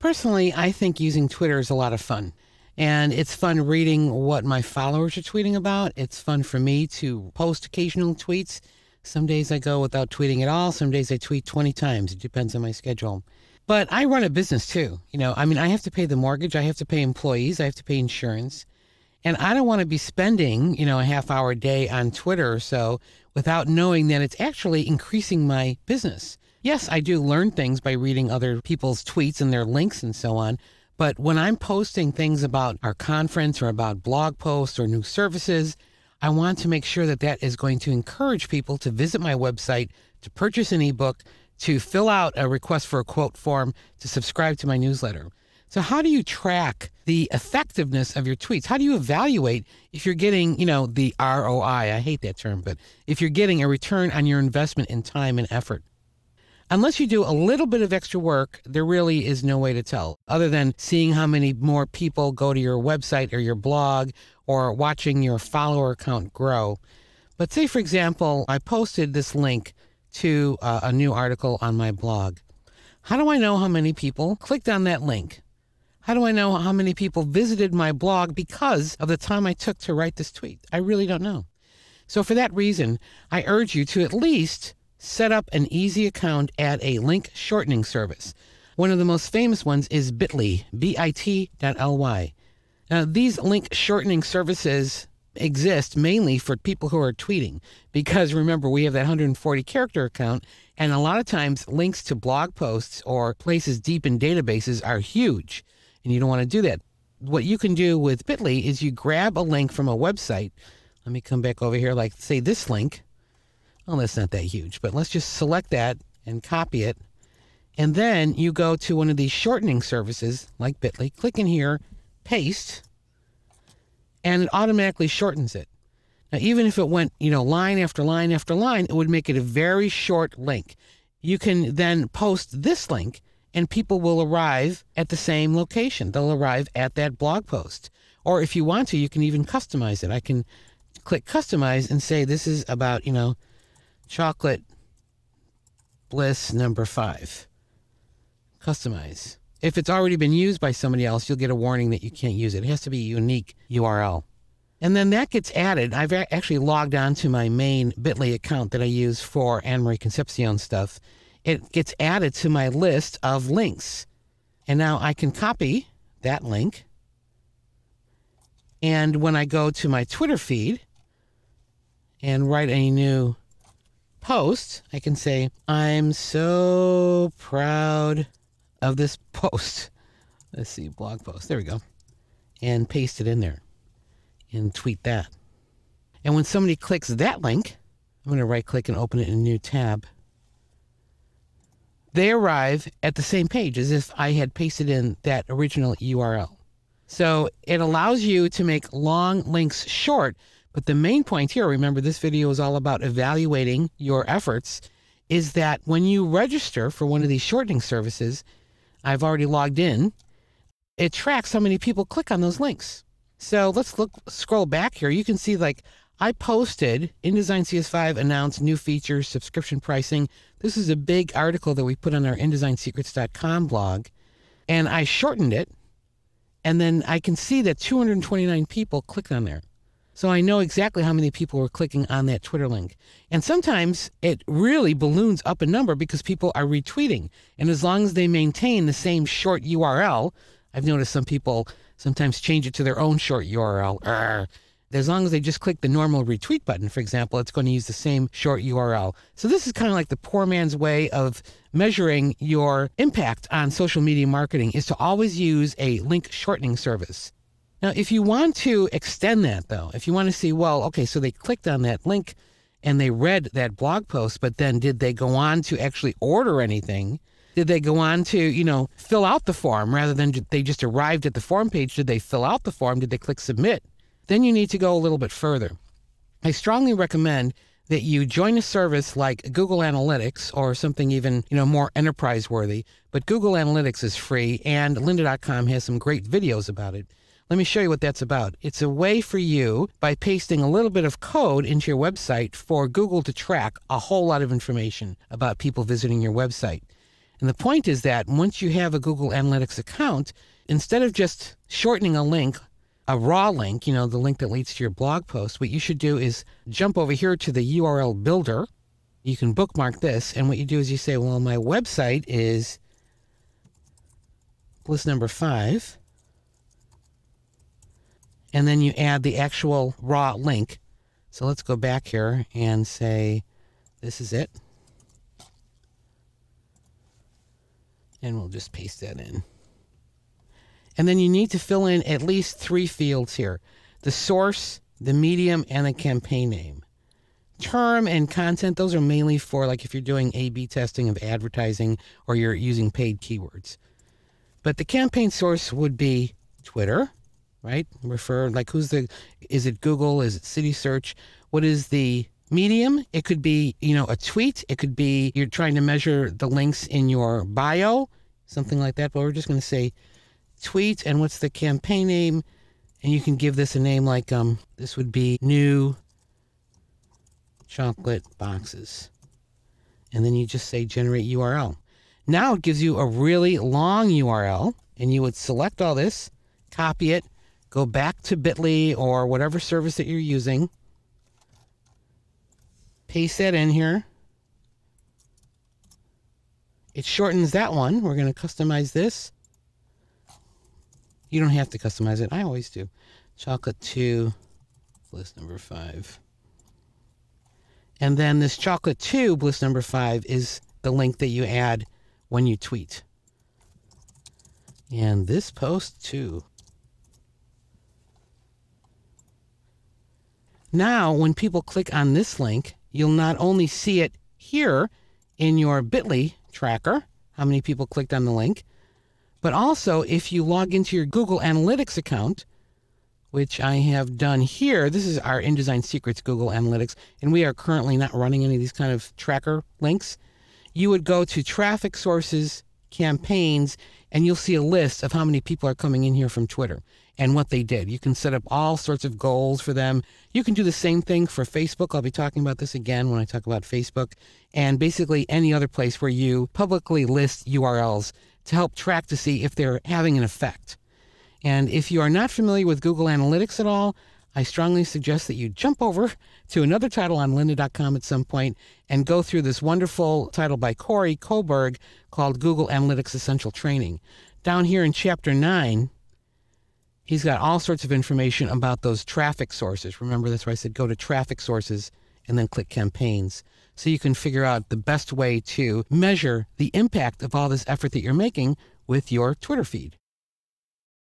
Personally, I think using Twitter is a lot of fun. And it's fun reading what my followers are tweeting about. It's fun for me to post occasional tweets. Some days I go without tweeting at all. Some days I tweet 20 times. It depends on my schedule. But I run a business too. I have to pay the mortgage. I have to pay employees. I have to pay insurance. And I don't want to be spending, a half hour a day on Twitter or so without knowing that it's actually increasing my business. Yes, I do learn things by reading other people's tweets and their links and so on. But when I'm posting things about our conference or about blog posts or new services, I want to make sure that that is going to encourage people to visit my website, to purchase an ebook, to fill out a request for a quote form, to subscribe to my newsletter. So how do you track the effectiveness of your tweets? How do you evaluate if you're getting, the ROI? I hate that term, but if you're getting a return on your investment in time and effort? Unless you do a little bit of extra work, there really is no way to tell, other than seeing how many more people go to your website or your blog or watching your follower count grow. But say, for example, I posted this link to a new article on my blog. How do I know how many people clicked on that link? How do I know how many people visited my blog because of the time I took to write this tweet? I really don't know. So for that reason, I urge you to at least set up an easy account at a link shortening service. One of the most famous ones is Bitly, bit.ly. Now, these link shortening services exist mainly for people who are tweeting because, remember, we have that 140 character account, and a lot of times links to blog posts or places deep in databases are huge, and you don't want to do that. What you can do with Bitly is you grab a link from a website. Let me come back over here, like, say, this link. Well, that's not that huge, but let's just select that and copy it. And then you go to one of these shortening services like Bitly, click in here, paste, and it automatically shortens it. Now, even if it went, line after line after line, it would make it a very short link. You can then post this link and people will arrive at the same location. They'll arrive at that blog post. Or if you want to, you can even customize it. I can click customize and say this is about, chocolate bliss number 5. Customize. If it's already been used by somebody else, you'll get a warning that you can't use it. It has to be a unique URL. And then that gets added. I've actually logged on to my main Bitly account that I use for Anne Marie Concepcion stuff. It gets added to my list of links. And now I can copy that link. And when I go to my Twitter feed and write a new post, I can say, I'm so proud of this post. Let's see, blog post. There we go. And paste it in there and tweet that. And when somebody clicks that link, I'm going to right click and open it in a new tab. They arrive at the same page as if I had pasted in that original URL. So it allows you to make long links short. But the main point here, remember this video is all about evaluating your efforts, is that when you register for one of these shortening services, I've already logged in, it tracks how many people click on those links. So let's scroll back here. You can see I posted InDesign CS5 announced new features, subscription pricing. This is a big article that we put on our InDesignSecrets.com blog, and I shortened it, and then I can see that 229 people clicked on there. So I know exactly how many people were clicking on that Twitter link. And sometimes it really balloons up a number because people are retweeting. And as long as they maintain the same short URL, I've noticed some people sometimes change it to their own short URL. As long as they just click the normal retweet button, for example, it's going to use the same short URL. So this is kind of like the poor man's way of measuring your impact on social media marketing, is to always use a link shortening service. Now, if you want to extend that, though, if you want to see, well, okay, so they clicked on that link and they read that blog post, but then did they go on to actually order anything? Did they go on to, fill out the form rather than they just arrived at the form page? Did they fill out the form? Did they click submit? Then you need to go a little bit further. I strongly recommend that you join a service like Google Analytics or something even, more enterprise worthy. But Google Analytics is free, and lynda.com has some great videos about it. Let me show you what that's about. It's a way for you, by pasting a little bit of code into your website, for Google to track a whole lot of information about people visiting your website. And the point is that once you have a Google Analytics account, instead of just shortening a link, a raw link, the link that leads to your blog post, what you should do is jump over here to the URL builder. You can bookmark this, and what you do is you say, well, my website is Bliss number 5. And then you add the actual raw link. So let's go back here and say, this is it. And we'll just paste that in. And then you need to fill in at least 3 fields here: the source, the medium, and the campaign name. Term and content, those are mainly for like if you're doing A/B testing of advertising or you're using paid keywords. But the campaign source would be Twitter, right? Is it Google? Is it City Search? What is the medium? It could be, a tweet. It could be you're trying to measure the links in your bio, something like that. But we're just going to say tweet. And what's the campaign name? And you can give this a name like, this would be New Chocolate Boxes. And then you just say generate URL. Now it gives you a really long URL, and you would select all this, copy it, go back to Bitly or whatever service that you're using, paste that in here. It shortens that one. We're going to customize this. You don't have to customize it. I always do. Chocolate 2, Bliss number 5. And then this Chocolate 2, Bliss number 5 is the link that you add when you tweet. And this post too. Now, when people click on this link, you'll not only see it here in your Bitly tracker, how many people clicked on the link, but also if you log into your Google Analytics account, which I have done here. This is our InDesign Secrets Google Analytics, and we are currently not running any of these kind of tracker links. You would go to traffic sources, campaigns, and you'll see a list of how many people are coming in here from Twitter and what they did. You can set up all sorts of goals for them. You can do the same thing for Facebook. I'll be talking about this again when I talk about Facebook, and basically any other place where you publicly list URLs to help track to see if they're having an effect. And if you are not familiar with Google Analytics at all, I strongly suggest that you jump over to another title on lynda.com at some point and go through this wonderful title by Corey Kohlberg called Google Analytics Essential Training. Down here in Chapter 9, he's got all sorts of information about those traffic sources. Remember, that's why I said go to traffic sources and then click campaigns, so you can figure out the best way to measure the impact of all this effort that you're making with your Twitter feed.